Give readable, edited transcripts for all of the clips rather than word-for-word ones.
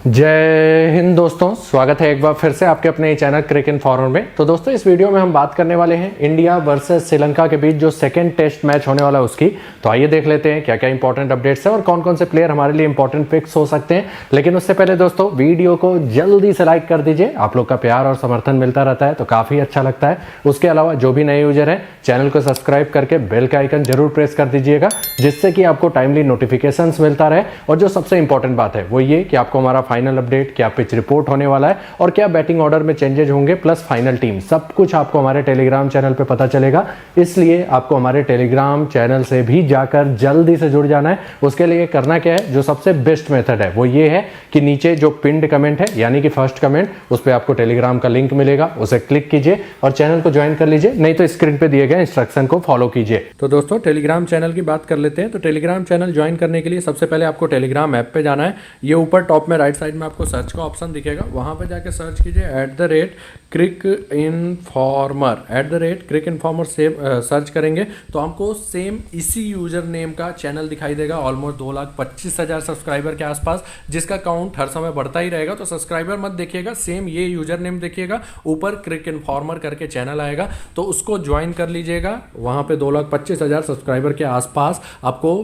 जय हिंद दोस्तों, स्वागत है एक बार फिर से आपके अपने चैनल क्रिक इन्फॉर्मर में। तो दोस्तों इस वीडियो में हम बात करने वाले हैं इंडिया वर्सेस श्रीलंका के बीच जो सेकंड टेस्ट मैच होने वाला है उसकी। तो आइए देख लेते हैं क्या क्या इंपॉर्टेंट अपडेट्स हैं और कौन कौन से प्लेयर हमारे लिए इंपॉर्टेंट पिक्स हो सकते हैं। लेकिन उससे पहले दोस्तों वीडियो को जल्दी से लाइक कर दीजिए, आप लोग का प्यार और समर्थन मिलता रहता है तो काफी अच्छा लगता है। उसके अलावा जो भी नए यूजर है चैनल को सब्सक्राइब करके बेल का आइकन जरूर प्रेस कर दीजिएगा, जिससे कि आपको टाइमली नोटिफिकेशन मिलता रहे। और जो सबसे इंपॉर्टेंट बात है वो ये कि आपको हमारा फाइनल अपडेट, क्या पिच रिपोर्ट होने वाला है और क्या बैटिंग ऑर्डर में चेंजेस होंगे, प्लस फाइनल टीम, सब कुछ आपको हमारे टेलीग्राम चैनल पे पता चलेगा। इसलिए आपको हमारे टेलीग्राम चैनल से भी जाकर जल्दी से जुड़ जाना है। उसके लिए करना क्या है, जो सबसे बेस्ट मेथड है वो ये है कि नीचे जो पिन्ड कमेंट है यानी कि फर्स्ट कमेंट, उस पर आपको टेलीग्राम का लिंक मिलेगा, उसे क्लिक कीजिए और चैनल को ज्वाइन कर लीजिए, नहीं तो स्क्रीन पे दिए गए इंस्ट्रक्शन को फॉलो कीजिए। तो दोस्तों टेलीग्राम चैनल की बात कर लेते हैं। तो टेलीग्राम चैनल ज्वाइन करने के लिए सबसे पहले आपको टेलीग्राम ऐप पे जाना है। ये ऊपर टॉप में राइट साइड में आपको सर्च का ऑप्शन दिखेगा, वहां पे जाके सर्च कीजिए @क्रिक इन्फॉर्मर। @क्रिक इन्फॉर्मर से सर्च करेंगे तो हमको सेम इसी यूजर नेम का चैनल दिखाई देगा, ऑलमोस्ट 2,25,000 सब्सक्राइबर के आसपास, जिसका काउंट हर समय बढ़ता ही रहेगा। तो सब्सक्राइबर मत देखिएगा, सेम ये यूजर नेम देखिएगा, ऊपर क्रिक इन्फॉर्मर करके चैनल आएगा तो उसको ज्वाइन कर लीजिएगा। वहां पे 2,25,000 सब्सक्राइबर के आसपास आपको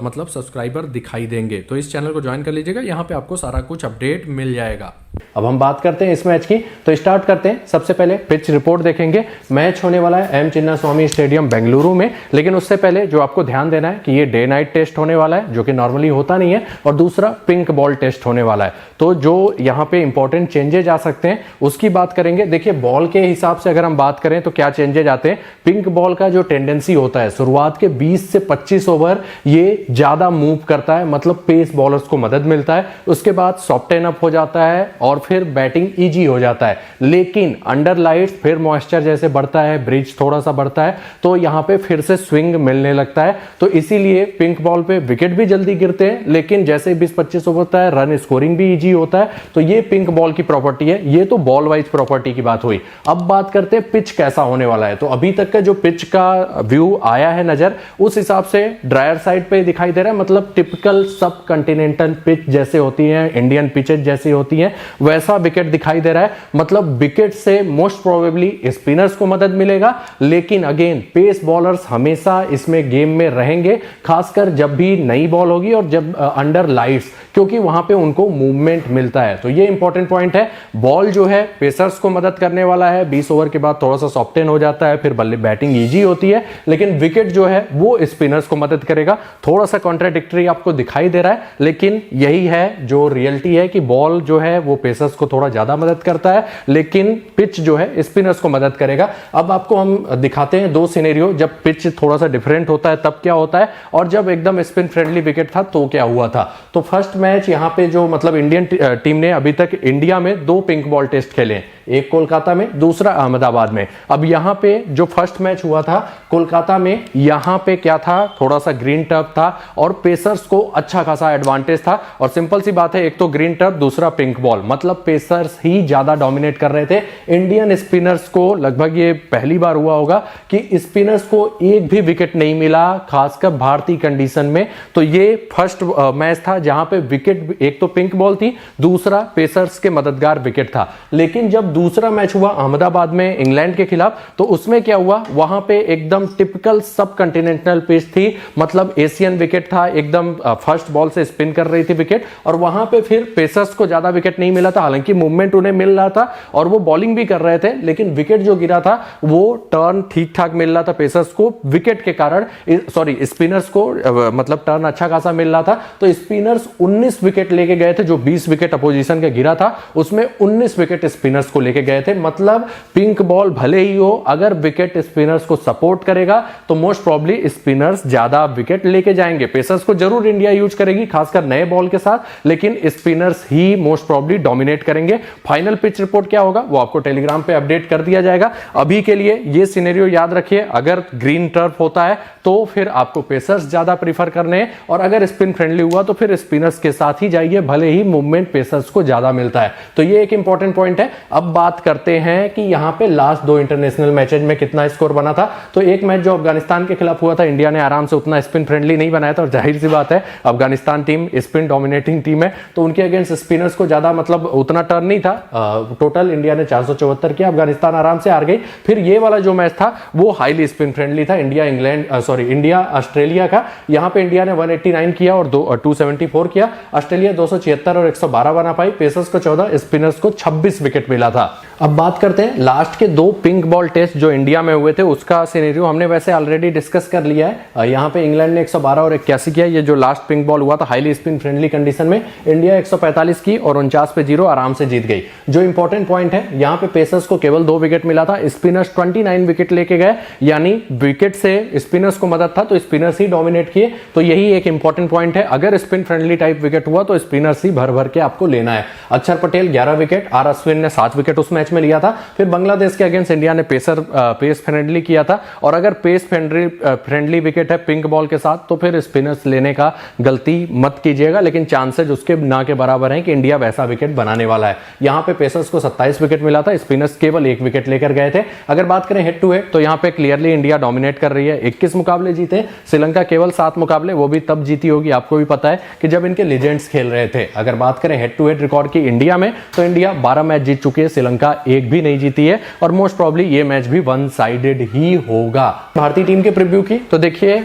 मतलब सब्सक्राइबर दिखाई देंगे। तो इस चैनल को ज्वाइन कर लीजिएगा, यहाँ पे आपको सारा कुछ अपडेट मिल जाएगा। अब हम बात करते हैं इस मैच की, तो स्टार्ट करते हैं। सबसे पहले पिच रिपोर्ट देखेंगे। मैच होने वाला है एम चिन्नास्वामी स्टेडियम बेंगलुरु में। लेकिन उससे पहले जो आपको ध्यान देना है कि ये डे नाइट टेस्ट होने वाला है, जो कि नॉर्मली होता नहीं है, और दूसरा पिंक बॉल टेस्ट होने वाला है। तो जो यहाँ पे इंपॉर्टेंट चेंजेज आ सकते हैं उसकी बात करेंगे। देखिए बॉल के हिसाब से अगर हम बात करें तो क्या चेंजेज आते हैं। पिंक बॉल का जो टेंडेंसी होता है, शुरुआत के 20 से 25 ओवर ये ज्यादा मूव करता है, मतलब पेस बॉलर्स को मदद मिलता है। उसके बाद सॉफ्टन अप हो जाता है और फिर बैटिंग इजी हो जाता है। लेकिन अंडर लाइट्स फिर मॉइस्चर जैसे बढ़ता है, ब्रिज थोड़ा सा बढ़ता है, तो यहां पे फिर से स्विंग मिलने लगता है। तो इसीलिए पिंक बॉल पे विकेट भी जल्दी गिरते हैं, लेकिन जैसे 20-25 ओवर होता है रन स्कोरिंग भी इजी होता है। तो ये पिंक बॉल की प्रॉपर्टी है। ये तो बॉल वाइज प्रॉपर्टी की बात हुई। अब बात करते हैं पिच कैसा होने वाला है। तो अभी तक का जो पिच का व्यू आया है नजर, उस हिसाब से ड्रायर साइड पे दिखाई दे रहा है, मतलब टिपिकल सब कंटिनेंटल पिच जैसे होती है, इंडियन पिचेज जैसी होती है, वैसा विकेट दिखाई दे रहा है। मतलब विकेट से मोस्ट प्रोबेबली स्पिनर्स को मदद मिलेगा, लेकिन अगेन पेस बॉलर्स हमेशा इसमें गेम में रहेंगे, खासकर जब भी नई बॉल होगी और जब अंडर लाइट्स, क्योंकि वहां पे उनको मूवमेंट मिलता है। तो ये इंपॉर्टेंट पॉइंट है। बॉल जो है पेसर्स को मदद करने वाला है, 20 ओवर के बाद थोड़ा सा सॉफ्टन हो जाता है, फिर बल्ले बैटिंग इजी होती है, लेकिन विकेट जो है वो स्पिनर्स को मदद करेगा। थोड़ा सा कॉन्ट्राडिक्टरी आपको दिखाई दे रहा है, लेकिन यही है जो रियलिटी है कि बॉल जो है वो पेसर्स को थोड़ा ज्यादा मदद करता है, लेकिन पिच जो है स्पिनर्स को मदद करेगा। अब आपको हम दिखाते हैं दो सिनेरियो, जब पिच थोड़ा सा डिफरेंट होता है तब क्या होता है, और जब एकदम स्पिन फ्रेंडली विकेट था तो क्या हुआ था। तो फर्स्ट मैच यहाँ पे जो मतलब इंडियन टीम ने अभी तक इंडिया में 2 पिंक बॉल टेस्ट खेले हैं, एक कोलकाता में, दूसरा अहमदाबाद में। अब यहां पे जो फर्स्ट मैच हुआ था कोलकाता में, यहां पे क्या था, थोड़ा सा ग्रीन टर्फ था और पेसर्स को अच्छा खासा एडवांटेज था। और सिंपल सी बात है, एक तो ग्रीन टर्फ, दूसरा पिंक बॉल, मतलब पेसर्स ही ज्यादा डोमिनेट कर रहे थे। इंडियन स्पिनर्स को लगभग ये पहली बार हुआ होगा कि स्पिनर्स को एक भी विकेट नहीं मिला, खासकर भारतीय कंडीशन में। तो ये फर्स्ट मैच था जहां पे विकेट, एक तो पिंक बॉल थी, दूसरा पेसर्स के मददगार विकेट था। लेकिन जब दूसरा मैच हुआ अहमदाबाद में इंग्लैंड के खिलाफ, तो उसमें क्या हुआ, वहां पे एकदम टिपिकल सब कंटिनेंटल पिच थी, मतलब एशियन विकेट था, एकदम फर्स्ट बॉल से स्पिन कर रही थी विकेट, और वहां पे फिर पेसर्स को ज्यादा विकेट नहीं मिला था। हालांकि मूवमेंट उन्हें मिल रहा था और वो बॉलिंग भी कर रहे थे, लेकिन विकेट जो गिरा था वो टर्न ठीक ठाक मिल रहा था पेसर्स को, विकेट के कारण, सॉरी स्पिनर्स को मतलब टर्न अच्छा खासा मिल रहा था। तो स्पिनर्स 19 विकेट लेके गए थे, जो 20 विकेट अपोजिशन का गिरा था उसमें 19 विकेट स्पिनर्स को लेके गए थे। मतलब पिंक बॉल भले ही हो, अगर विकेट स्पिनर्स को सपोर्ट करेगा तो मोस्ट प्रोबेबली स्पिनर्स ज्यादा विकेट लेके जाएंगे। पेसर्स को जरूर इंडिया यूज करेगी, खासकर नए बॉल के साथ, लेकिन स्पिनर्स ही मोस्ट प्रोबेबली डोमिनेट करेंगे। फाइनल पिच रिपोर्ट क्या होगा वो आपको टेलीग्राम पे अपडेट कर दिया जाएगा। अभी के लिए ये सिनेरियो याद रखिए, अगर ग्रीन टर्फ होता है तो फिर आपको पेसर्स ज्यादा प्रीफर करने हैं, और अगर स्पिन फ्रेंडली हुआ तो फिर स्पिनर्स के साथ ही जाइए, भले ही मूवमेंट पेसर्स को ज्यादा मिलता है। तो ये एक इंपॉर्टेंट पॉइंट है। अब अब बात करते हैं कि यहाँ पे लास्ट 2 इंटरनेशनल मैचेज में कितना स्कोर बना था। तो एक मैच जो अफगानिस्तान के खिलाफ हुआ था, इंडिया ने आराम से उतना स्पिन फ्रेंडली नहीं बनाया था, और जाहिर सी बात है Afghanistan team spin dominating team है, तो उनके अगेंस्ट स्पिनर्स को ज्यादा मतलब उतना टर्न नहीं था। टोटल इंडिया ने 474 किया, अफगानिस्तान आराम से हार गई। फिर ये वाला जो मैच था वो हाईली स्पिन फ्रेंडली था, इंडिया ऑस्ट्रेलिया का। यहाँ पे इंडिया ने 189 किया और 274 किया, ऑस्ट्रेलिया 276 और 112 बना पाई। पेसर्स को 14, स्पिनर्स को 26 विकेट मिला था। अब बात करते हैं लास्ट के 2 पिंक बॉल टेस्ट जो इंडिया में हुए थे, उसका सिनेरियो हमने वैसे ऑलरेडी डिस्कस कर लिया है। यहाँ पे इंग्लैंड ने 112 और 81 किया। ये जो लास्ट पिंक बॉल हुआ था हाईली स्पिन फ्रेंडली कंडीशन में, इंडिया 145 की और 49 पे 0 आराम से जीत गई। जो इंपॉर्टेंट पॉइंट है, यहाँ पे पेसर्स को केवल 2 विकेट मिला था, स्पिनर्स 29 विकेट लेके गए, यानी विकेट से स्पिनर्स को मदद था, तो स्पिनर्स ही डोमिनेट किए। तो यही एक इंपॉर्टेंट पॉइंट है, अगर स्पिन फ्रेंडली टाइप विकेट हुआ तो स्पिनर्स ही भर भर के आपको लेना है। अक्षर पटेल 11 विकेट, आर अश्विन ने 7 विकेट उस मैच में लिया था। फिर बांग्लादेश के अगेंस्ट इंडिया ने पेस फ्रेंडली किया था, और अगर पेस फ्रेंडली विकेट है पिंक बॉल के साथ तो फिर स्पिनर्स लेने का गलती मत कीजिएगा, लेकिन चांसेस उसके ना के बराबर हैं कि इंडिया वैसा विकेट बनाने वाला है। यहां पे पेसर्स को 27 विकेट मिला था, स्पिनर्स केवल 1 विकेट लेकर गए थे। अगर बात करें हेड टू हेड तो यहां पे क्लियरली इंडिया डोमिनेट कर रही है, 21 मुकाबले जीते, श्रीलंका केवल 7 मुकाबले, वो भी तब जीती होगी आपको भी पता है कि जब इनके लेजेंड्स खेल रहे थे। अगर बात करें हेड टू हेड रिकॉर्ड की इंडिया में, तो इंडिया 12 मैच जीत चुकी है, श्रीलंका एक भी नहीं जीती है, और मोस्ट प्रॉब्ली ये मैच भी वन साइडेड ही होगा। भारतीय टीम के प्रीव्यू की तो देखिए,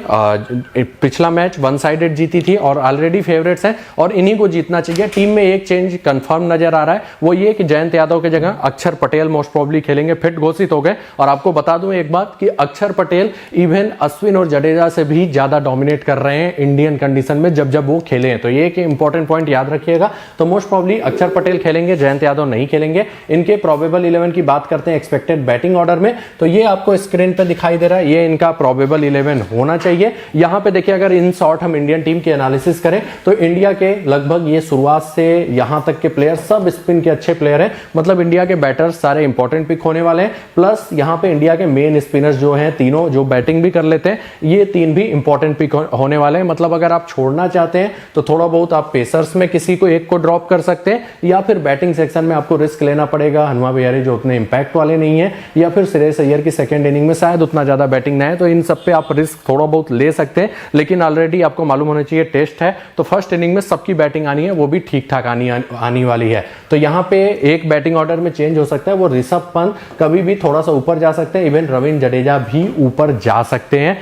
पिछला मैच वन साइडेड जीती थी और ऑलरेडी फेवरेट्स हैं और इन्हीं को जीतना चाहिए। टीम में एक चेंज कंफर्म नजर आ रहा है, वो ये कि जयंत यादव की जगह अक्षर पटेल मोस्ट प्रॉब्ली खेलेंगे, फिट घोषित हो गए। और आपको बता दूं एक बात कि अक्षर पटेल इवन अश्विन और जडेजा से भी ज्यादा डोमिनेट कर रहे हैं इंडियन कंडीशन में जब जब वो खेले हैं, तो ये एक इंपॉर्टेंट पॉइंट याद रखिएगा। तो मोस्ट प्रॉब्ली अक्षर पटेल खेलेंगे, जयंत यादव नहीं खेलेंगे। इनके प्रोबेबल 11 की बात करते हैं एक्सपेक्टेड बैटिंग ऑर्डर में, तो ये आपको स्क्रीन पे दिखाई दे रहा है, ये इनका प्रोबेबल 11 होना चाहिए। यहां पे देखिए, अगर इन शॉर्ट हम इंडियन टीम की एनालिसिस करें तो इंडिया के लगभग ये शुरुआत से यहां तक के प्लेयर सब स्पिन के अच्छे प्लेयर हैं, मतलब इंडिया के बैटर्स सारे इंपॉर्टेंट पिक होने वाले हैं। प्लस यहां पे इंडिया के मेन स्पिनर्स जो हैं तीनों, जो बैटिंग भी कर लेते हैं, ये 3 भी इंपॉर्टेंट पिक होने वाले हैं। मतलब अगर आप छोड़ना चाहते हैं तो थोड़ा बहुत आप पेसर्स में किसी को एक को ड्रॉप कर सकते हैं, या फिर बैटिंग सेक्शन में आपको रिस्क लेना पड़ेगा। हनुमा विहारी जो उतने इंपैक्ट वाले नहीं है, या फिर श्रेयस अय्यर की सेकंड इनिंग में शायद उतना ज्यादा बैटिंग ना है, तो इन सब पे आप रिस्क थोड़ा बहुत ले सकते हैं। लेकिन ऑलरेडी आपको मालूम होना चाहिए टेस्ट है, तो फर्स्ट इनिंग में सबकी बैटिंग आनी है, वो भी ठीक ठाक आनी वाली है। तो यहां पे एक बैटिंग ऑर्डर में चेंज हो सकता है, वो ऋषभ पंत कभी भी थोड़ा सा ऊपर जा सकते हैं, इवन रविंद्र जडेजा भी ऊपर जा सकते हैं,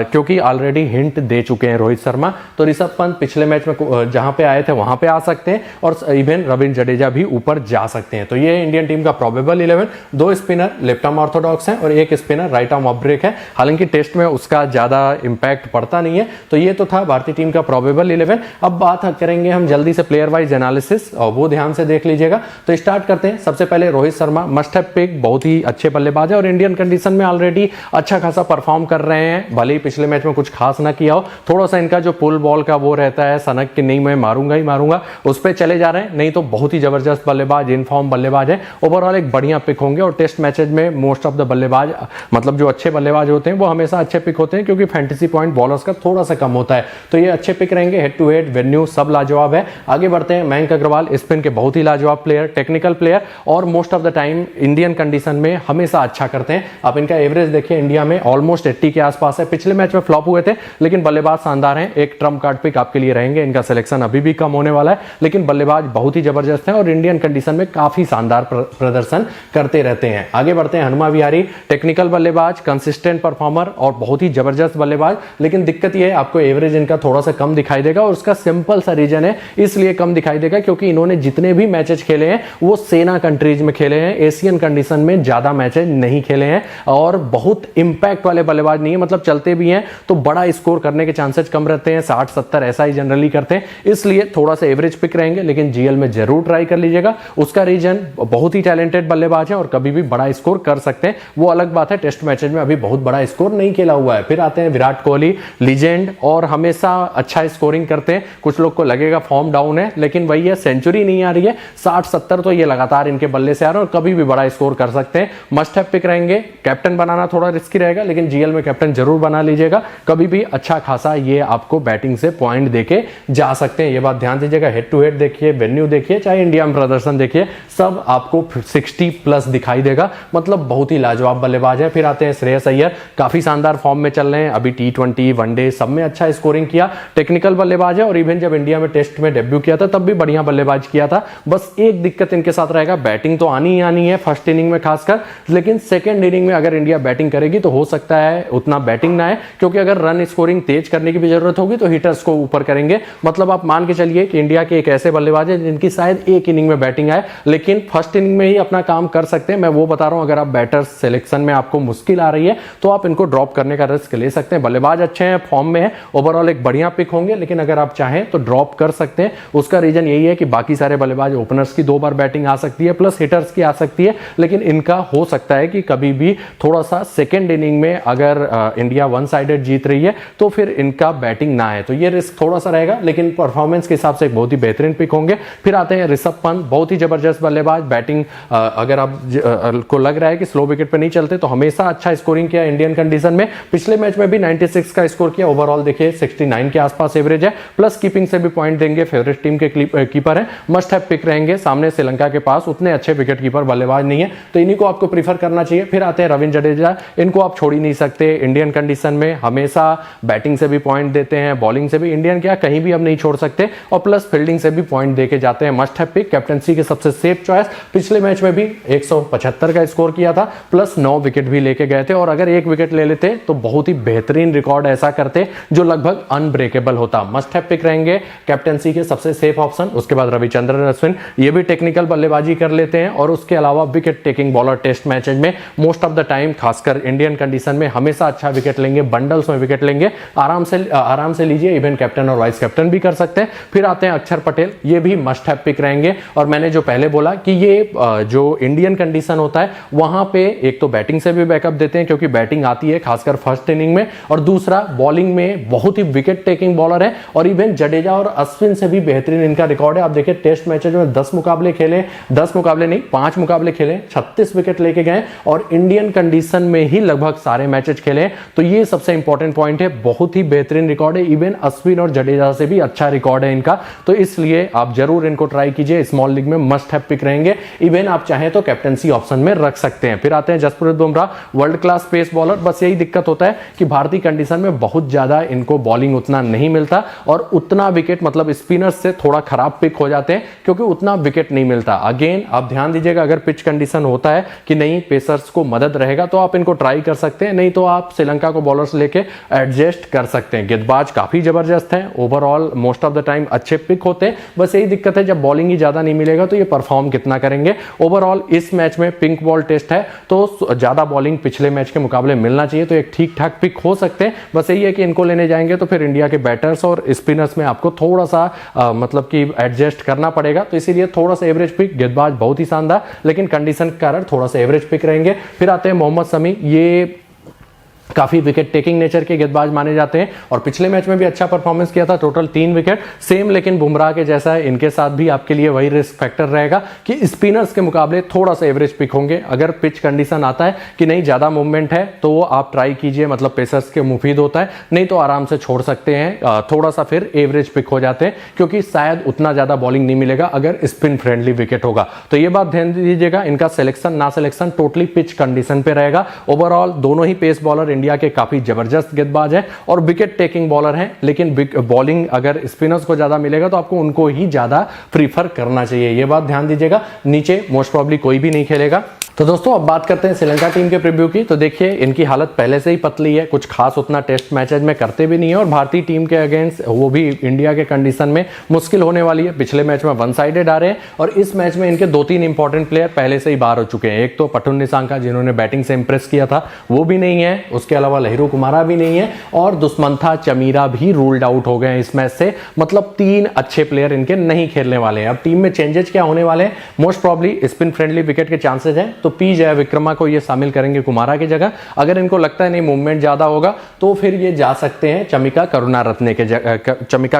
क्योंकि ऑलरेडी हिंट दे चुके हैं रोहित शर्मा। तो ऋषभ पंत पिछले मैच में जहां पे आए थे वहां पे आ सकते हैं, और इवन रविंद्र जडेजा भी ऊपर जा सकते हैं। तो ये इंडियन टीम का probable 11। 2 spinner left arm orthodox हैं और एक spinner right arm off break है, हालांकि टेस्ट में उसका ज्यादा इंपैक्ट पड़ता नहीं है। तो ये तो था भारतीय टीम का प्रोबेबल 11। अब बात करेंगे हम जल्दी से प्लेयर वाइज एनालिसिस, और वो ध्यान से देख लीजिएगा। तो स्टार्ट करते हैं। सबसे पहले Rohit Sharma must have pick, बहुत ही अच्छे बल्लेबाज है और इंडियन कंडीशन में ऑलरेडी अच्छा खासा परफॉर्म कर रहे हैं, भले ही पिछले मैच में कुछ खास ना किया हो। थोड़ा सा इनका जो पुल बॉल का वो रहता है, सनक कि नहीं मैं मारूंगा ही मारूंगा, उस पर चले जा रहे हैं, नहीं तो बहुत ही जबरदस्त बल्लेबाज, इनफॉर्म बल्लेबाज है। ओवरऑल एक बढ़िया पिक होंगे, और टेस्ट मैचेज में मोस्ट ऑफ द बल्लेबाज, मतलब जो अच्छे बल्लेबाज होते हैं वो हमेशा अच्छे पिक होते हैं, क्योंकि फैंटेसी पॉइंट बॉलर्स का थोड़ा सा कम होता है। तो ये अच्छे पिक रहेंगे। हेड टू हेड वेन्यू सब लाजवाब है। आगे बढ़ते हैं। मयंक अग्रवाल स्पिन के बहुत ही लाजवाब प्लेयर, टेक्निकल प्लेयर, और most of the time Indian condition में हमेशा अच्छा करते हैं। आप इनका एवरेज देखिए, इंडिया में ऑलमोस्ट 80 के आसपास है। पिछले मैच में फ्लॉप हुए थे, लेकिन बल्लेबाज शानदार हैं। एक ट्रम्प कार्ड पिक आपके लिए रहेंगे। इनका सिलेक्शन अभी भी कम होने वाला है, लेकिन बल्लेबाज बहुत ही जबरदस्त है और इंडियन कंडीशन में काफी शानदार प्रदर्शन करते रहते हैं। आगे बढ़ते हैं। हनुमा विहारी टेक्निकल बल्लेबाज, कंसिस्टेंट परफॉर्मर और बहुत ही जबरदस्त बल्लेबाज, लेकिन दिक्कत यह है आपको एवरेज इनका थोड़ा सा कम दिखाई देगा, और उसका सिंपल सा रीजन है इसलिए कम दिखाई देगा क्योंकि इन्होंने जितने भी मैचेस खेले हैं वो सेना कंट्रीज में खेले हैं, एशियन कंडीशन में ज्यादा मैचेस नहीं खेले हैं, और बहुत इंपैक्ट वाले बल्लेबाज नहीं है। मतलब चलते भी हैं तो बड़ा स्कोर करने के चांसेस कम रहते हैं, 60-70 ऐसा ही जनरली करते हैं, इसलिए थोड़ा सा एवरेज पिक रहेंगे। लेकिन जीएल में जरूर ट्राई कर लीजिएगा। उसका रीजन बहुत ही टैलेंटेड बल्लेबाज है और कभी भी बड़ा स्कोर कर सकते हैं, वो अलग बात है। टेस्ट मैचेज में अभी बहुत बड़ा स्कोर नहीं खेला हुआ है। फिर आते हैं विराट कोहली, लीजेंड और हमेशा अच्छा स्कोरिंग करते हैं। कुछ लोग को लगेगा फॉर्म डाउन है, लेकिन वही है, सेंचुरी नहीं आ रही है, 60-70 तो ये लगातार इनके बल्ले से आ रहे हैं और कभी भी बड़ा स्कोर कर सकते हैं। मस्ट हैव पिक रहेंगे। कैप्टन बनाना थोड़ा रिस्की रहेगा, लेकिन जीएल में कैप्टन जरूर बना लीजिएगा। कभी भी अच्छा खासा ये आपको बैटिंग से पॉइंट देके जा सकते हैं, ये बात ध्यान दीजिएगा। हेड टू हेड देखिए, वेन्यू देखिए, चाहे इंडिया में प्रदर्शन देखिए, सब आपको 60 प्लस दिखाई देगा, मतलब बहुत ही लाजवाब बल्लेबाज है। फिर आते हैं श्रेयस अय्यर, काफी शानदार फॉर्म में चल रहे हैं, अभी T20 वनडे सब में अच्छा स्कोरिंग किया, टेक्निकल बल्लेबाज है और इवन जब इंडिया में टेस्ट में डेब्यू किया था तब भी बढ़िया बल्लेबाज किया था। बस एक दिक्कत इनके साथ रहेगा, बैटिंग तो आनी ही आनी है फर्स्ट इनिंग में खासकर, लेकिन सेकंड इनिंग में अगर इंडिया बैटिंग करेगी तो हो सकता है उतना बैटिंग ना आए, क्योंकि अगर रन स्कोरिंग तेज करने की भी जरूरत होगी तो हिटर्स को ऊपर करेंगे। मतलब आप मान के चलिए कि इंडिया के एक ऐसे बल्लेबाज है जिनकी शायद एक इनिंग में बैटिंग आए, लेकिन फर्स्ट इनिंग में ही अपना काम कर सकते हैं। मैं वो बता रहा हूं, अगर आप बैटर्स सिलेक्शन में आपको मुश्किल आ रही है तो आप इनको ड्रॉप करने का रिस्क ले सकते हैं। बल्लेबाज अच्छे हैं, फॉर्म में है, ओवरऑल एक बढ़िया पिक होंगे, लेकिन अगर आप चाहें तो ड्रॉप कर सकते हैं। उसका रीजन यही है कि बाकी सारे बल्लेबाज ओपनर्स की 2 बार बैटिंग आ सकती है प्लस हिटर्स की आ सकती है, लेकिन इनका हो सकता है कि कभी भी थोड़ा सा सेकेंड इनिंग में अगर इंडिया वन साइडेड जीत रही है तो फिर इनका बैटिंग ना है, तो ये रिस्क थोड़ा सा रहेगा, लेकिन परफॉर्मेंस के हिसाब से एक बहुत ही बेहतरीन पिक होंगे। फिर आते हैं ऋषभ पंत, बहुत ही जबरदस्त बल्लेबाज, बैटिंग अगर आप को लग रहा है कि स्लो विकेट पे नहीं चलते तो हमेशा अच्छा स्कोरिंग किया इंडियन कंडीशन में, पिछले मैच में भी 96 का स्कोर किया, ओवरऑल देखिए 69 के आसपास एवरेज है, प्लस कीपिंग से भी पॉइंट देंगे, फेवरेट टीम के कीपर है, मस्ट हैव पिक रहेंगे। सामने श्रीलंका के पास उतने अच्छे विकेट कीपर बल्लेबाज नहीं है, तो इन्हीं को आपको प्रीफर करना चाहिए। फिर आते हैं रविंद्र जडेजा, इनको आप छोड़ ही नहीं सकते इंडियन कंडीशन में, हमेशा बैटिंग से भी पॉइंट देते हैं, बॉलिंग से भी, इंडियन क्या कहीं भी अब नहीं छोड़ सकते, और प्लस फील्डिंग से भी पॉइंट देके जाते हैं, मस्ट हैव पिक, कैप्टनसी के सबसे सेफ चॉइस। पिछले मैच में भी 175 का स्कोर किया था, प्लस 9 विकेट भी लेके गए थे, और अगर एक विकेट ले लेते तो बहुत ही बेहतरीन रिकॉर्ड ऐसा करते जो लगभग अनब्रेकेबल होता। मस्ट हैव पिक रहेंगे, कैप्टनसी के सबसे सेफ ऑप्शन। उसके बाद रविचंद्रन अश्विन, ये भी टेक्निकल बल्लेबाजी कर लेते हैं, और उसके अलावा wicket taking bowler, test matches में मोस्ट ऑफ द टाइम खासकर इंडियन कंडीशन में हमेशा अच्छा विकेट लेंगे, बंडल्स में विकेट लेंगे, आराम से लीजिए, इवन कैप्टन और वाइस कैप्टन भी कर सकते हैं। फिर आते हैं अक्षर पटेल, ये भी मस्ट हैव पिक रहेंगे, और मैंने जो पहले बोला कि ये जो इंडियन कंडीशन होता है वहां पे एक तो बैटिंग से भी बैकअप देते हैं क्योंकि बैटिंग आती है खासकर फर्स्ट इनिंग में, और दूसरा बॉलिंग में बहुत ही विकेट टेकिंग बॉलर है, और इवन जडेजा और अश्विन से भी बेहतरीन इनका रिकॉर्ड है। आप देखिए टेस्ट मैचेज में 10 मुकाबले खेले, 10 मुकाबले नहीं 5 मुकाबले खेले, 36 विकेट लेके गए, और इंडियन कंडीशन में ही लगभग सारे मैचेज खेले, तो ये सबसे इंपॉर्टेंट पॉइंट है, बहुत ही बेहतरीन रिकॉर्ड है, इवन अश्विन और जडेजा से भी अच्छा रिकॉर्ड है इनका, तो इसलिए आप जरूर इनको ट्राई कीजिए, स्मॉल लीग में मस्ट हैव पिक रहेंगे, इवन आप चाहें तो कैप्टनसी ऑप्शन में रख सकते हैं। फिर आते हैं Jasprit Bumrah, world class pace bowler, बस यही दिक्कत होता है कि भारतीय कंडीशन में बहुत ज्यादा इनको बॉलिंग उतना नहीं मिलता, और उतना विकेट मतलब स्पिनर्स से थोड़ा खराब पिक हो जाते हैं क्योंकि उतना विकेट नहीं मिलता। अगेन आप ध्यान दीजिएगा, अगर पिच कंडीशन होता है कि नहीं पेसर्स को मदद रहेगा तो आप इनको ट्राई कर सकते हैं, नहीं तो आप श्रीलंका को बॉलर्स लेके एडजस्ट कर सकते हैं। गेंदबाज काफी जबरदस्त है, overall most of the time अच्छे पिक होते हैं, बस यही दिक्कत है जब बॉलिंग ही ज्यादा नहीं मिलेगा तो ये परफॉर्म कितना करेंगे। ओवरऑल इस मैच में पिंक बॉल टेस्ट है तो ज्यादा बॉलिंग पिछले मैच के मुकाबले मिलना चाहिए, तो एक ठीक ठाक पिक हो सकते हैं, बस यही है कि इनको लेने जाएंगे तो फिर इंडिया के बैटर्स और स्पिनर्स में आपको थोड़ा सा मतलब कि एडजस्ट करना पड़ेगा, तो इसीलिए थोड़ा सा एवरेज पिक, गेंदबाज बहुत ही शानदार लेकिन कंडीशन के कारण थोड़ा सा एवरेज पिक रहेंगे। फिर आते हैं मोहम्मद शमी, ये काफी विकेट टेकिंग नेचर के गेंदबाज माने जाते हैं, और पिछले मैच में भी अच्छा परफॉर्मेंस किया था, टोटल 3 विकेट सेम, लेकिन बुमराह के जैसा है, इनके साथ भी आपके लिए वही रिस्क फैक्टर रहेगा कि स्पिनर्स के मुकाबले थोड़ा सा एवरेज पिक होंगे। अगर पिच कंडीशन आता है कि नहीं ज्यादा मूवमेंट है तो आप ट्राई कीजिए, मतलब पेसर्स के मुफीद होता है, नहीं तो आराम से छोड़ सकते हैं, थोड़ा सा फिर एवरेज पिक हो जाते हैं क्योंकि शायद उतना ज्यादा बॉलिंग नहीं मिलेगा अगर स्पिन फ्रेंडली विकेट होगा। तो ये बात ध्यान दीजिएगा, इनका सिलेक्शन ना सिलेक्शन टोटली पिच कंडीशन पे रहेगा। ओवरऑल दोनों ही पेस बॉलर इंडिया के काफी जबरदस्त गेंदबाज है और विकेट टेकिंग बॉलर हैं, लेकिन बॉलिंग अगर स्पिनर्स को ज्यादा मिलेगा तो आपको उनको ही ज्यादा प्रीफर करना चाहिए, ये बात ध्यान दीजिएगा। नीचे मोस्ट प्रॉब्ली कोई भी नहीं खेलेगा। तो दोस्तों अब बात करते हैं श्रीलंका टीम के प्रीव्यू की। तो देखिए इनकी हालत पहले से ही पतली है, कुछ खास उतना टेस्ट मैचेज में करते भी नहीं है, और भारतीय टीम के अगेंस्ट वो भी इंडिया के कंडीशन में मुश्किल होने वाली है। पिछले मैच में वन साइडेड आ रहे हैं, और इस मैच में इनके 2-3 इंपॉर्टेंट प्लेयर पहले से ही बाहर हो चुके हैं। एक तो पठुन निसांका जिन्होंने बैटिंग से इंप्रेस किया था वो भी नहीं है, उसके अलावा लहिरू कुमारा भी नहीं है, और दुष्मंथा चमीरा भी रूल्ड आउट हो गए हैं इस मैच से। मतलब 3 अच्छे प्लेयर इनके नहीं खेलने वाले हैं। अब टीम में चेंजेस क्या होने वाले हैं, most probably spin friendly wicket के चांसेस हैं, तो पी जय विक्रमा को ये शामिल करेंगे कुमारा की जगह। अगर इनको लगता है नहीं मूवमेंट ज्यादा होगा तो फिर ये जा सकते हैं चमिका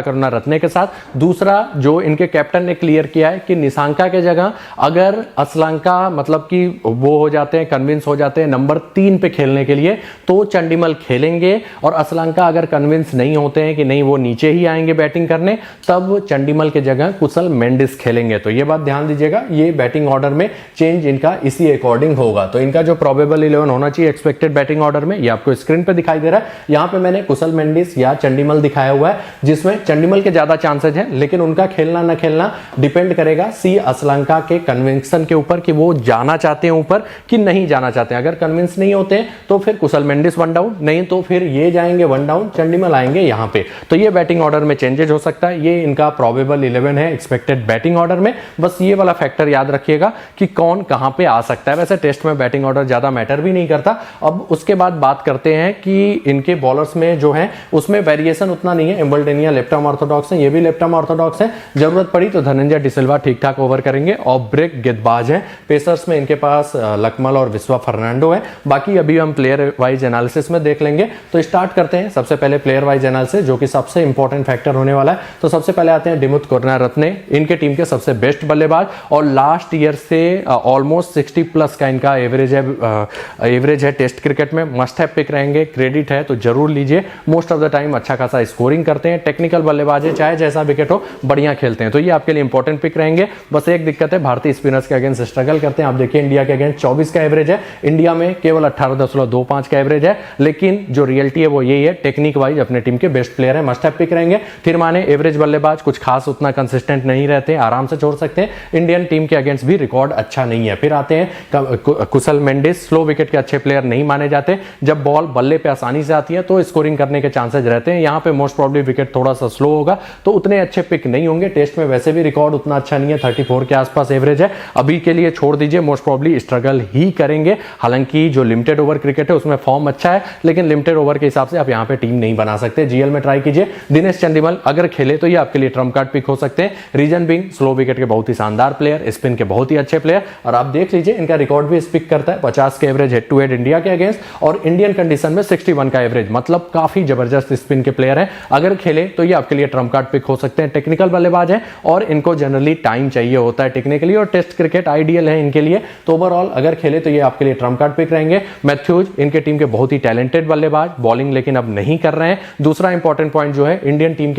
करुणारत्ने के साथ। दूसरा जो इनके कैप्टन ने क्लियर किया है कि निसांका के जगह अगर असलंका मतलब कि वो हो जाते हैं, कन्विंस हो जाते हैं नंबर 3 पे खेलने के लिए, तो तो चंडीमल खेलेंगे, और असलंका अगर कन्विंस नहीं होते हैं कि नहीं वो नीचे ही आएंगे बैटिंग करने, तब चंडीमल के जगह कुशल मेंडिस खेलेंगे। तो ये बात ध्यान दीजिएगा, ये बैटिंग ऑर्डर में चेंज इनका इसी अकॉर्डिंग होगा। तो इनका जो प्रोबेबल 11 होना चाहिए एक्सपेक्टेड बैटिंग ऑर्डर में, ये आपको स्क्रीन पे दिखाई दे रहा है। यहां पे मैंने कुशल मेंडिस या चंडीमल दिखाया हुआ है, जिसमें चंडीमल के ज्यादा चांसेज हैं, लेकिन उनका खेलना ना खेलना डिपेंड करेगा सी असलंका के कन्विंसन के ऊपर कि वो जाना चाहते हैं ऊपर कि नहीं जाना चाहते हैं। अगर कन्विंस नहीं होते हैं तो फिर कुशल मेंडिस वन डाउन, नहीं तो फिर ये जाएंगे वन डाउन, चंडीमल आएंगे यहां पे। तो ये बैटिंग ऑर्डर में चेंजेस हो सकता है। ये इनका प्रोबेबल 11 है एक्सपेक्टेड बैटिंग ऑर्डर में। बस ये वाला फैक्टर याद रखिएगा कि कौन कहां पे आ सकता है। वैसे टेस्ट में बैटिंग ऑर्डर ज्यादा मैटर भी नहीं करता। अब उसके बाद बात करते हैं कि इनके बॉलर्स में जो है उसमें वेरिएशन उतना नहीं है। एम्बल्डेनिया लेफ्ट आर्म ऑर्थोडॉक्स है, ये भी लेफ्ट आर्म ऑर्थोडॉक्स है। जरूरत पड़ी तो धनंजय डिसिल्वा ठीक ठाक ओवर करेंगे और ब्रेक गेंदबाज है। पेसर्स में इनके पास लकमल और विश्वा फर्नांडो है। बाकी अभी हम प्लेयर वाइज एनालिसिस में देख लेंगे। तो स्टार्ट करते हैं सबसे पहले प्लेयर वाइज एनालिसिस, जो कि सबसे इंपॉर्टेंट फैक्टर होने वाला है। तो सबसे पहले आते हैं दिमुथ करुणारत्ने, इनके टीम के सबसे बेस्ट बल्लेबाज, और लास्ट ईयर से ऑलमोस्ट 60 प्लस का इनका एवरेज है टेस्ट क्रिकेट में। मस्ट हैव पिक रहेंगे, क्रेडिट है तो जरूर लीजिए। मोस्ट ऑफ द टाइम अच्छा खासा स्कोरिंग करते हैं, टेक्निकल बल्लेबाज है, चाहे जैसा विकेट हो बढ़िया खेलते हैं। तो ये आपके लिए इंपॉर्टेंट पिक रहेंगे। बस एक दिक्कत है, भारतीय स्पिनर्स के अगेंस्ट स्ट्रगल करते हैं। आप देखिए इंडिया के अगेंस्ट 24 का एवरेज है, इंडिया में केवल 18.25 का एवरेज है, लेकिन जो रियलिटी है वो यही है। टेक्निक वाइज अपने टीम के बेस्ट प्लेयर है, मस्ट हैव पिक रहेंगे। फिर माने एवरेज बल्लेबाज कुछ खास उतना कंसिस्टेंट नहीं रहते, आराम से छोड़ सकते हैं। इंडियन टीम के अगेंस्ट भी रिकॉर्ड अच्छा नहीं है। फिर आते हैं कुशल मेंडिस, स्लो विकेट के अच्छे प्लेयर नहीं माने जाते। जब बॉल बल्ले पे आसानी से आती है तो स्कोरिंग करने के चांसेस रहते हैं। यहां पे मोस्ट प्रोबेबली विकेट थोड़ा सा स्लो होगा, तो उतने अच्छे पिक नहीं होंगे। टेस्ट में वैसे भी रिकॉर्ड उतना अच्छा नहीं है, 34 के आसपास एवरेज है। अभी के लिए छोड़ दीजिए, मोस्ट प्रोबेबली स्ट्रगल ही करेंगे। हालांकि जो लिमिटेड ओवर क्रिकेट है उसमें फॉर्म अच्छा है, लेकिन लिमिटेड ओवर के हिसाब से आप यहां पे टीम नहीं बना सकते। जीएल में ट्राई कीजिए। दिनेश चंदीमल अगर खेले तो ये आपके लिए ट्रम्प कार्ड पिक हो सकते हैं। रीजन बिंग स्लो विकेट के बहुत ही शानदार प्लेयर, स्पिन के बहुत ही अच्छे प्लेयर, और आप देख लीजिए इनका रिकॉर्ड भी स्पीक करता है। 50 के average head to head India के अगेंस्ट, और इंडियन कंडीशन में 61 का एवरेज, मतलब काफी जबरदस्त स्पिन के प्लेयर हैं। अगर खेले तो ये आपके लिए ट्रम्प कार्ड पिक हो सकते हैं। टेक्निकल बल्लेबाज है और इनको जनरली टाइम चाहिए होता है टेक्निकली, और टेस्ट क्रिकेट आइडियल है इनके लिए। तो ओवरऑल अगर खेले तो ये आपके लिए ट्रम्प कार्ड पिक रहेंगे। मैथ्यूज इनके टीम के बहुत ही टैलेंटेड बल्लेबाज, बॉलिंग लेकिन अब नहीं कर रहे हैं। दूसरा इंपॉर्टेंट पॉइंट जो है, इंडियन टीम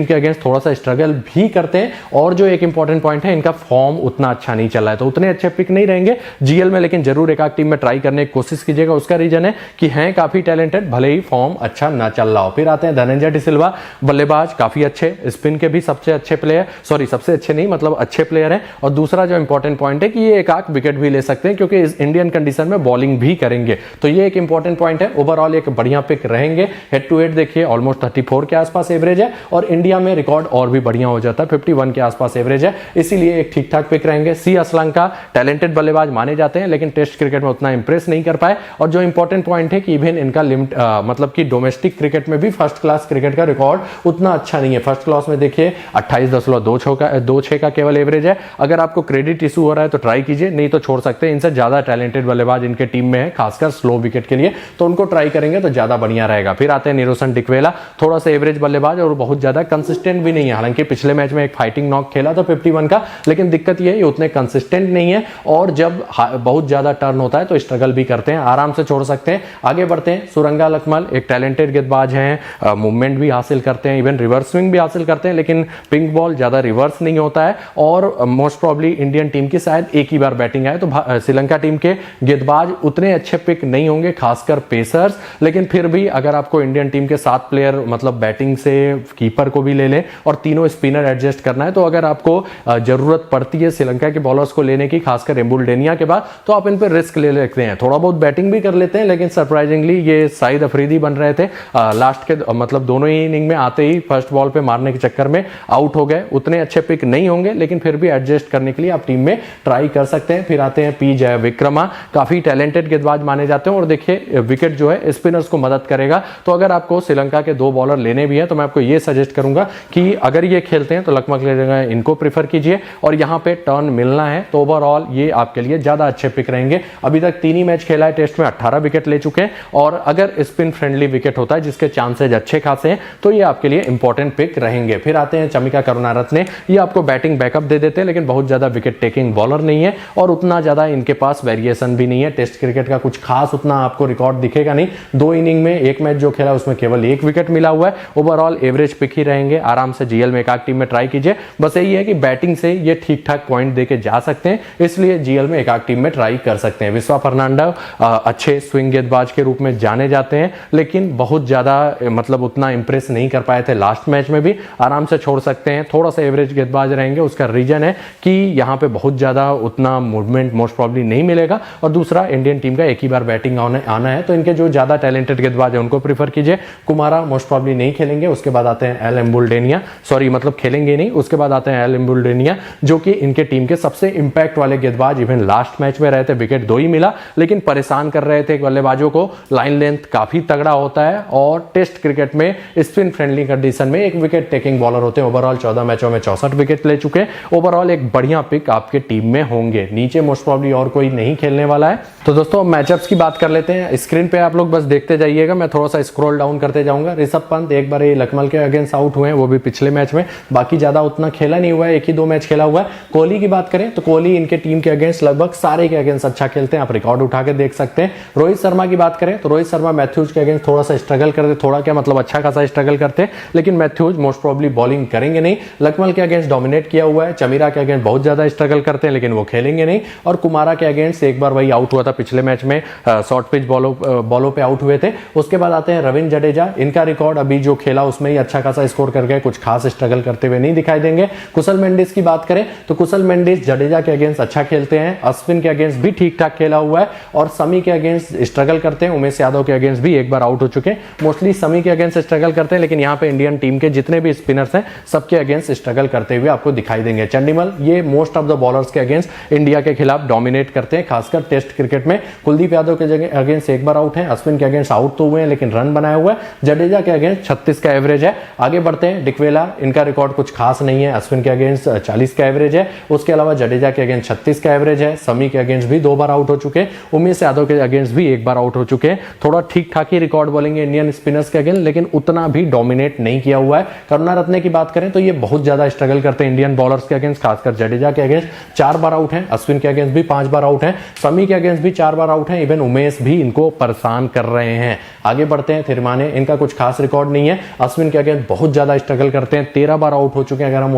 के अगेंस्ट थोड़ा सा स्ट्रगल भी करते हैं। और जो एक इंपॉर्टेंट पॉइंट है, इनका फॉर्म उतना अच्छा नहीं चला है, तो उतने अच्छे पिक नहीं रहेंगे जीएल में, लेकिन जरूर एक आध टीम में ट्राई करने की कोशिश कीजिएगा। उसका रीजन है कि हैं काफी टैलेंटेड, भले ही फॉर्म अच्छा ना चल रहा हो। फिर आते हैं धनंजय डिसिल्वा, बल्लेबाज काफी अच्छे, स्पिन के भी सबसे अच्छे प्लेयर, सबसे अच्छे नहीं मतलब अच्छे प्लेयर हैं। और दूसरा जो इंपॉर्टेंट पॉइंट है कि ये एक आध विकेट भी ले सकते हैं, क्योंकि इस इंडियन कंडीशन में बॉलिंग भी करेंगे। तो ये एक इंपॉर्टेंट पॉइंट है। ओवरऑल एक बढ़िया पिक रहेंगे। हेड टू हेड देखिए ऑलमोस्ट 34 के आसपास एवरेज है, और इंडिया में रिकॉर्ड और भी बढ़िया हो जाता है, 51 के आसपास एवरेज है, इसीलिए एक ठीक ठाक पिक रहेंगे। सी असलंका टैलेंटेड बल्लेबाज माने जाते हैं, लेकिन टेस्ट क्रिकेट में उतना इंप्रेस नहीं कर पाए। और जो इंपॉर्टेंट पॉइंट है कि इवन इनका लिमिट मतलब कि डोमेस्टिक क्रिकेट में भी फर्स्ट क्लास क्रिकेट का रिकॉर्ड उतना अच्छा नहीं है। फर्स्ट क्लास में देखिए 28.26 का केवल एवरेज है। अगर आपको क्रेडिट इशू हो रहा है तो ट्राई कीजिए, नहीं तो छोड़ सकते हैं। इनसे ज्यादा टैलेंटेड बल्लेबाज इनके टीम में है, खासकर स्लो विकेट के लिए, तो उनको ट्राई करेंगे तो ज्यादा बढ़िया रहेगा। फिर आते हैं निरोशन डिकवेला, थोड़ा सा एवरेज बल्लेबाज और बहुत ज्यादा कंसिस्टेंट भी नहीं है। हालांकि पिछले मैच में एक फाइटिंग नॉक खेला था 51 का, लेकिन दिक्कत यह है उतने कंसिस्टेंट नहीं है, और जब बहुत ज्यादा टर्न होता है तो स्ट्रगल भी करते हैं, आराम से छोड़ सकते हैं। आगे बढ़ते हैं, सुरंगा लकमल एक टैलेंटेड गेंदबाज हैं, मूवमेंट भी हासिल करते हैं, इवन रिवर्स स्विंग भी हासिल करते हैं, लेकिन पिंक बॉल ज्यादा रिवर्स नहीं होता है। और मोस्ट प्रोबेबली इंडियन टीम की शायद एक ही बार बैटिंग आए, तो श्रीलंका टीम के गेंदबाज उतने अच्छे पिक नहीं होंगे, खासकर पेसर्स। लेकिन फिर भी अगर आपको इंडियन टीम के 7 प्लेयर मतलब बैटिंग से कीपर को भी ले लें और तीनों स्पिनर एडजस्ट करना है, तो अगर आपको जरूरत पड़ती है श्रीलंका के बॉलर्स को लेने की, खासकर एम्बुल्डेनिया के बाद, तो आप इन पर रिस्क ले लेते हैं। थोड़ा बहुत बैटिंग भी कर लेते हैं, लेकिन सरप्राइजिंगली ये शाहिद अफरीदी बन रहे थे लास्ट के मतलब दोनों ही इनिंग में आते ही फर्स्ट बॉल पे मारने के चक्कर में आउट हो गए। उतने अच्छे पिक नहीं होंगे, लेकिन फिर भी एडजस्ट करने के लिए आप टीम में ट्राई कर सकते हैं। फिर आते हैं पी जय विक्रमा, काफी टैलेंटेड गेंदबाज माने जाते हैं, और देखिए विकेट जो है स्पिनर्स को मदद करेगा। तो अगर आपको श्रीलंका के 2 बॉलर लेने भी हैं तो मैं आपको ये सजेस्ट करूंगा कि अगर ये खेलते हैं तो लकमल के जगह इनको प्रीफर कीजिए, और यहां पे टर्न मिलना है तो ओवरऑल ये आपके लिए ज्यादा अच्छे पिक रहेंगे। अभी तक 3 ही मैच खेला है, टेस्ट में 18 विकेट ले चुके हैं, और अगर स्पिन फ्रेंडली विकेट होता है जिसके चांसेज अच्छे खासे हैं तो ये आपके लिए इंपॉर्टेंट पिक रहेंगे। फिर आते हैं चमिका करुणारत्ने, ये आपको बैटिंग बैकअप दे देते हैं, लेकिन बहुत ज्यादा विकेट टेकिंग बॉलर नहीं है, और उतना ज्यादा इनके पास वेरिएशन भी नहीं है। टेस्ट क्रिकेट का कुछ खास उतना आपको रिकॉर्ड दिखेगा नहीं। 2 इनिंग में एक मैच जो खेला उसमें केवल 1 विकेट मिला हुआ है। ओवरऑल एवरेज पिक ही रहेंगे, आराम से जीएल में एक आध टीम में ट्राई कीजिए। बस यही है कि बैटिंग से ये ठीक ठाक पॉइंट देके जा सकते हैं, इसलिए जीएल में एक आध टीम में ट्राई कर सकते हैं। विश्वा फर्नांडो अच्छे स्विंग गेंदबाज के रूप में जाने जाते हैं, लेकिन बहुत ज्यादा मतलब उतना इंप्रेस नहीं कर पाए थे लास्ट मैच में भी, आराम से छोड़ सकते हैं। थोड़ा सा एवरेज गेंदबाज रहेंगे, उसका रीजन है कि यहां पे बहुत ज्यादा उतना मूवमेंट मोस्ट प्रॉब्ली नहीं मिलेगा, और दूसरा इंडियन टीम का एक ही बार बैटिंग आना है, तो इनके जो ज्यादा टैलेंटेड गेंदबाज है उनको प्रीफर कीजिए। कुमारा मोस्ट प्रॉब्ली नहीं खेलेंगे। उसके बाद आते हैं एल एम्बुल्डेनिया, सॉरी मतलब खेलेंगे नहीं, उसके बाद आते हैं एल एम्बुल्डेनिया जो कि इनके टीम के सबसे इंपैक्ट वाले गेंदबाज। इवन लास्ट मैच में रहे थे, विकेट 2 ही मिला, लेकिन परेशान कर रहे थे बल्लेबाजों को। लाइन लेंथ काफी तगड़ा होता है और टेस्ट क्रिकेट में स्पिन फ्रेंडली कंडीशन में एक विकेट टेकिंग बॉलर होते हैं। ओवरऑल 14 मैचों में 64 विकेट ले चुके। ओवरऑल एक बढ़िया पिक आपके टीम में होंगे। नीचे मोस्ट प्रॉब्ली और कोई नहीं खेलने वाला है। तो दोस्तों मैचअप्स की बात कर लेते हैं। स्क्रीन पे आप लोग बस देखते जाइएगा, मैं थोड़ा सा स्क्रॉल डाउन करते जाऊंगा। ऋषभ पंत एक बार ये लखनऊ के अगेंस्ट आउट हुए हैं, वो भी पिछले मैच में, बाकी ज्यादा उतना खेला नहीं हुआ है, 1 ही 2 मैच खेला हुआ है। कोहली की बात करें तो कोहली इनके टीम के अगेंस्ट लगभग सारे के अगेंस्ट अच्छा खेलते हैं, आप रिकॉर्ड उठा के देख सकते हैं। रोहित शर्मा की बात करें तो रोहित शर्मा मैथ्यूज के अगेंस्ट थोड़ा सा स्ट्रगल करते, थोड़ा क्या मतलब अच्छा खासा स्ट्रगल करते हैं, लेकिन मैथ्यूज मोस्ट प्रॉब्ली बॉलिंग करेंगे नहीं। लखनऊ के अगेंस्ट डोमिनेट किया हुआ है। चमीरा के अगेंस्ट बहुत ज्यादा स्ट्रगल करते हैं, लेकिन वो खेलेंगे नहीं। और कुमारा के अगेंस्ट एक बार वही आउट हुआ था पिछले मैच में, शॉर्ट पिच बॉलों पे आउट हुए थे। उसके बाद आते हैं रविंद्र जडेजा, इनका रिकॉर्ड अभी जो खेला उसमें ही अच्छा खासा स्कोर कर गए, कुछ खास स्ट्रगल करते हुए नहीं दिखाई देंगे। कुशल मेंडिस की बात करें तो कुशल मेंडिस जडेजा के अगेंस्ट अच्छा खेलते हैं, अश्विन के अगेंस्ट भी ठीक ठाक खेला हुआ है, और समी के अगेंस्ट स्ट्रगल करते हैं। उमेश यादव के अगेंस्ट भी एक बार आउट हो चुके हैं। मोस्टली समी के अगेंस्ट स्ट्रगल करते हैं, लेकिन यहाँ पे इंडियन टीम के जितने भी स्पिनर्स हैं सबके अगेंस्ट स्ट्रगल करते हुए आपको दिखाई देंगे। चंडीमल ये मोस्ट ऑफ द बॉलर्स के अगेंस्ट इंडिया के खिलाफ डोमिनेट करते हैं, खासकर टेस्ट क्रिकेट में। कुलदीप यादव के अगेंस्ट एक बार आउट है, अश्विन के अगेंस्ट आउट तो हुए हैं लेकिन रन बनाया हुआ है। जडेजा के अगेंस्ट 36 का एवरेज है। आगे बढ़ते हैं, डिकवेला, इनका रिकॉर्ड कुछ खास नहीं है। अश्विन के अगेंस्ट 40 का एवरेज है। उसके अलावा जडेजा के अगेंस्ट 36 का एवरेज है। समी के अगेंस्ट भी 2 बार आउट हो चुके हैं। उमेश यादव के अगेंस्ट भी 1 बार आउट हो चुके हैं। थोड़ा ठीक ठाक ही रिकॉर्ड बोलेंगे इंडियन स्पिनर्स के अगेंस्ट, लेकिन उतना भी डोमिनेट नहीं किया हुआ है। करुणारत्ने की बात करें तो ये बहुत ज्यादा स्ट्रगल करते हैं इंडियन बॉलर्स के अगेंस्ट, खासकर जडेजा के अगेंस्ट 4 बार आउट है। अश्विन के अगेंस्ट भी 5 बार आउट है। समी के अगेंस्ट भी 4 बार आउट है। इवन उमेश भी इनको परेशान कर रहे हैं। आगे बढ़ते हैं, थिरमाने, इनका कुछ खास रिकॉर्ड नहीं है। अश्विन के अगेंस्ट बहुत ज्यादा स्ट्रगल करते हैं, 13 बार आउट हो चुके हैं अगर हम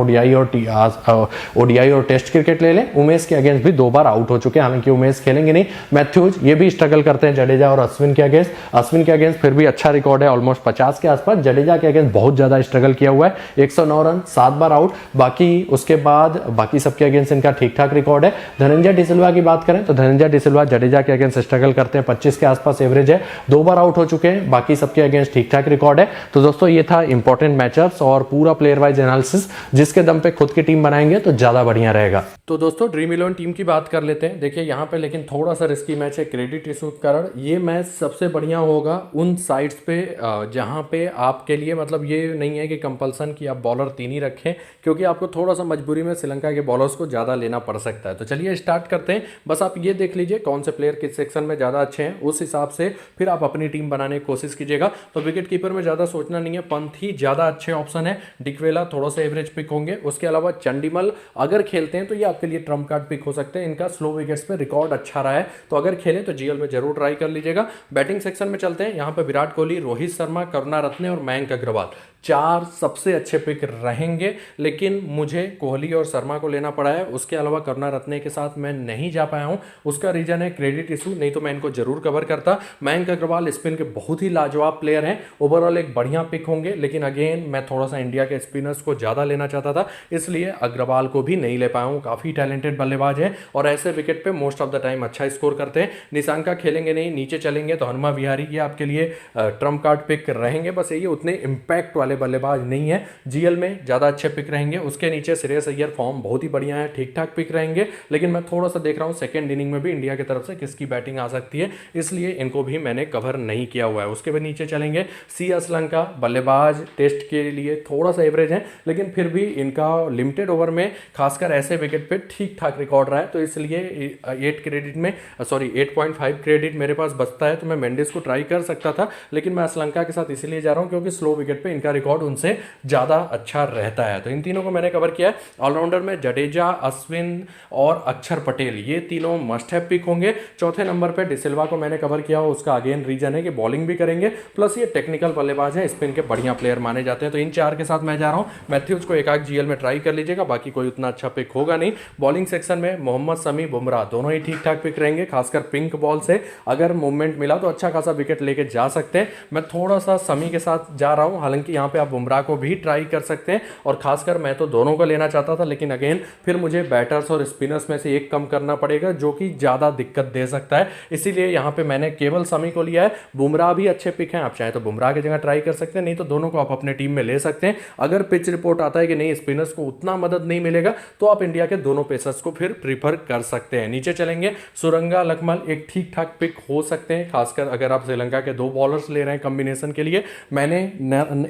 ओडीआई और टेस्ट क्रिकेट ले लें। उमेश के अगेंस्ट भी 2 बार आउट हो चुके हैं, हालांकि उमेश खेलेंगे नहीं। मैथ्यूज ये भी स्ट्रगल करते हैं जडेजा और अश्विन के अगेंस्ट। अश्विन के अगेंस्ट फिर भी अच्छा रिकॉर्ड है, ऑलमोस्ट 50 के आसपास। जडेजा के अगेंस्ट बहुत ज्यादा स्ट्रगल किया हुआ है, 109 रन, 7 बार आउट। बाकी उसके बाद बाकी सबके अगेंस्ट इनका ठीक ठाक रिकॉर्ड है। धनंजय डिसिल्वा की बात करें तो धनंजय डिसिल्वा जडेजा के अगेंस्ट स्ट्रगल करते हैं, 25 के आसपास एवरेज है, 2 बार आउट हो चुके हैं। बाकी सबके अगेंस्ट ठीक ठाक रिकॉर्ड है। तो दोस्तों ये था इंपॉर्टेंट मैचअप्स और पूरा प्लेयर वाइज एनालिसिस, जिसके दम पे खुद की टीम बनाएंगे तो ज्यादा बढ़िया रहेगा। तो दोस्तों ड्रीम 11 टीम की बात कर लेते हैं। देखिए यहाँ पे लेकिन थोड़ा सा रिस्की मैच है क्रेडिट इशू के कारण। ये मैच सबसे बढ़िया होगा उन साइड्स पे जहां पे आपके लिए मतलब ये नहीं है कि कंपल्सन कि आप बॉलर 3 ही रखें, क्योंकि आपको थोड़ा सा मजबूरी में श्रीलंका के बॉलर्स को ज्यादा लेना पड़ सकता है। तो चलिए स्टार्ट करते हैं। बस आप ये देख लीजिए कौन से प्लेयर किस सेक्शन में ज्यादा अच्छे हैं, उस हिसाब से फिर आप अपनी टीम बनाने की कोशिश कीजिएगा। तो विकेट कीपर में ज्यादा सोचना नहीं है, पंत ही ज्यादा अच्छे ऑप्शन है। डिकवेला थोड़ा सा एवरेज पिक होंगे। उसके अलावा चंडीमल अगर खेलते हैं तो ये आपके लिए ट्रम्प कार्ड पिक हो सकते हैं। इनका स्लो विकेट्स पे रिकॉर्ड अच्छा रहा है, तो अगर खेलें तो जीएल में जरूर ट्राई कर लीजिएगा। बैटिंग सेक्शन में चलते हैं। यहाँ पे विराट कोहली, रोहित शर्मा, करुणारत्ने और मयंक अग्रवाल 4 सबसे अच्छे पिक रहेंगे, लेकिन मुझे कोहली और शर्मा को लेना पड़ा है। उसके अलावा करुणारत्ने के साथ मैं नहीं जा पाया हूं, उसका रीजन है क्रेडिट इशू, नहीं तो मैं इनको जरूर कवर करता। मयंक अग्रवाल स्पिन के बहुत ही लाजवाब प्लेयर हैं, ओवरऑल एक बढ़िया पिक होंगे, लेकिन अगेन मैं थोड़ा सा इंडिया के स्पिनर्स को ज्यादा लेना चाहता था, इसलिए अग्रवाल को भी नहीं ले पाया हूं। काफी टैलेंटेड बल्लेबाज है और ऐसे विकेट पे मोस्ट ऑफ द टाइम अच्छा स्कोर करते हैं। निशांका खेलेंगे नहीं, नीचे चलेंगे तो हनुमा विहारी ये आपके लिए ट्रम्प कार्ड पिक रहेंगे। बस यही उतने इंपैक्ट वाले बल्लेबाज नहीं है, जीएल में ज्यादा अच्छे पिक रहेंगे। उसके नीचे श्रेयस अय्यर फॉर्म बहुत ही बढ़िया है, ठीक ठाक पिक रहेंगे, लेकिन मैं थोड़ा सा देख रहा हूं सेकंड इनिंग में भी इंडिया की तरफ से किसकी बैटिंग आ सकती है, इसलिए इनको भी मैंने कवर नहीं किया हुआ है। उसके बाद नीचे चलेंगे सी श्रीलंका, बल्लेबाज टेस्ट के लिए थोड़ा सा एवरेज है, लेकिन फिर भी इनका लिमिटेड ओवर में खासकर ऐसे विकेट पे ठीक ठाक रिकॉर्ड रहा है, तो इसलिए 8.5 क्रेडिट मेरे पास बचता है, तो मैं मेंडिस को ट्राई कर सकता था, लेकिन मैं श्रीलंका के साथ इसलिए जा रहा हूं क्योंकि स्लो विकेट पे इनका रिकॉर्ड उनसे ज्यादा अच्छा रहता है। तो इन तीनों को मैंने कवर किया है। ऑलराउंडर में जडेजा, अश्विन और अक्षर पटेल, ये तीनों मस्ट हैव पिक होंगे। चौथे नंबर पे डिसिल्वा को मैंने कवर किया हो, उसका अगेन रीजन है कि बॉलिंग भी करेंगे, प्लस ये टेक्निकल बल्लेबाज है, स्पिन के बढ़िया प्लेयर माने जाते हैं। तो इन 4 के साथ मैं जा रहा हूं। मैथ्यूज को एक आध जीएल में ट्राई कर लीजिएगा, बाकी कोई उतना अच्छा पिक होगा नहीं। बॉलिंग सेक्शन में मोहम्मद शमी, बुमराह दोनों ही ठीक ठाक पिक रहेंगे, खासकर पिंक बॉल से अगर मूवमेंट मिला तो अच्छा खासा विकेट लेके जा सकते हैं। मैं थोड़ा सा शमी के साथ जा रहा हूं, हालांकि यहाँ पे आप बुमराह को भी ट्राई कर सकते हैं, और खासकर मैं तो दोनों को लेना चाहता था, लेकिन अगेन फिर मुझे बैटर्स और स्पिनर्स में से एक कम करना पड़ेगा, जो कि ज्यादा दिक्कत दे सकता है। इसीलिए यहाँ पे मैंने केवल शमी को लिया है। बुमराह भी अच्छे पिक हैं, आप चाहे तो बुमराह की जगह ट्राई कर सकते हैं, नहीं तो दोनों को आप अपने टीम में ले सकते हैं। अगर पिच रिपोर्ट आता है कि नहीं स्पिनर्स को उतना मदद नहीं मिलेगा, तो आप इंडिया के दोनों पेसर्स को फिर प्रीफर कर सकते हैं। नीचे चलेंगे, सुरंगा लकमल एक ठीक ठाक पिक हो सकते हैं, खासकर अगर आप श्रीलंका के 2 बॉलर्स ले रहे हैं कॉम्बिनेशन के लिए। मैंने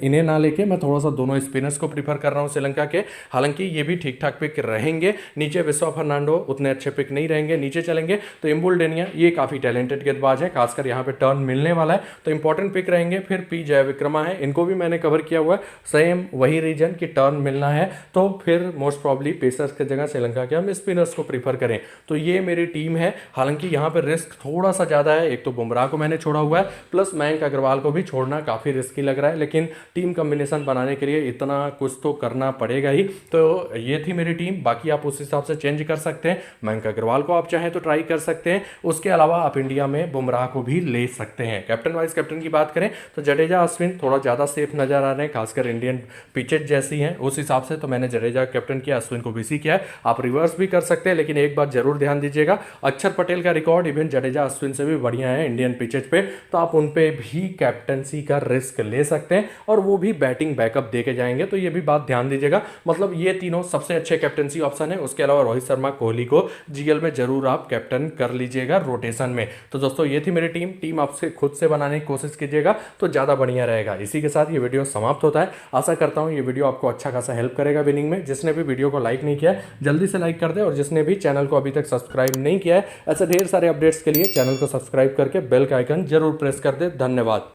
इन्हें ना लेके मैं थोड़ा सा दोनों स्पिनर्स को प्रीफर कर रहा हूं श्रीलंका के, हालांकि ये भी ठीक ठाक पिक रहेंगे। नीचे विश्वा फर्नांडो उतने अच्छे पिक नहीं रहेंगे। नीचे चलेंगे तो इम्बुल डेनिया, ये काफी टैलेंटेड गेंदबाज है, खासकर यहाँ पे टर्न मिलने वाला है तो इंपॉर्टेंट पिक रहेंगे। फिर पी जयविक्रमा है, इनको भी मैंने कवर किया हुआ है, सेम वही रीजन कि टर्न मिलना है, तो फिर मोस्ट प्रॉब्ली पेसर्स की जगह श्रीलंका के हम स्पिनर्स को प्रीफर करें। तो ये मेरी टीम है, हालांकि यहाँ पे रिस्क थोड़ा सा ज्यादा है। एक तो बुमराह को मैंने छोड़ा हुआ है, प्लस मयंक अग्रवाल को भी छोड़ना काफी रिस्की लग रहा है, लेकिन टीम कॉम्बिनेशन बनाने के लिए इतना कुछ तो करना पड़ेगा ही। तो ये थी मेरी टीम, बाकी आप उस हिसाब से चेंज कर सकते हैं। मयंक अग्रवाल को आप चाहें तो ट्राई कर सकते हैं, उसके अलावा आप इंडिया में बुमराह को भी ले सकते हैं। कैप्टन वाइस कैप्टन की बात करें तो जडेजा अश्विन थोड़ा ज्यादा सेफ नजर आ रहे हैं, खासकर इंडियन पिचेज जैसी हैं उस हिसाब से, तो मैंने जडेजा कैप्टन किया, अश्विन को बीसी किया है। आप रिवर्स भी कर सकते हैं, लेकिन एक बात जरूर ध्यान दीजिएगा, अक्षर पटेल का रिकॉर्ड इवन जडेजा अश्विन से भी बढ़िया है इंडियन पिचेज पे, तो आप उन पे भी कैप्टनसी का रिस्क ले सकते हैं, और वो भी बैटिंग बैकअप देके जाएंगे, तो ये भी बात ध्यान दीजिएगा। मतलब ये तीनों सबसे अच्छे कैप्टनसी ऑप्शन है। उसके अलावा रोहित शर्मा, कोहली को जीएल में जरूर आप कैप्टन कर लीजिएगा रोटेशन में। तो दोस्तों ये थी मेरी टीम आपसे खुद से बनाने की कोशिश कीजिएगा तो ज्यादा बढ़िया रहेगा। इसी के साथ ये वीडियो समाप्त होता है। आशा करता हूं ये वीडियो आपको अच्छा खासा हेल्प करेगा विनिंग में। जिसने भी वीडियो को लाइक नहीं किया है जल्दी से लाइक कर दे, और जिसने भी चैनल को अभी तक सब्सक्राइब नहीं किया है, ऐसे ढेर सारे अपडेट्स के लिए चैनल को सब्सक्राइब करके बेल का आइकन जरूर प्रेस कर दे। धन्यवाद।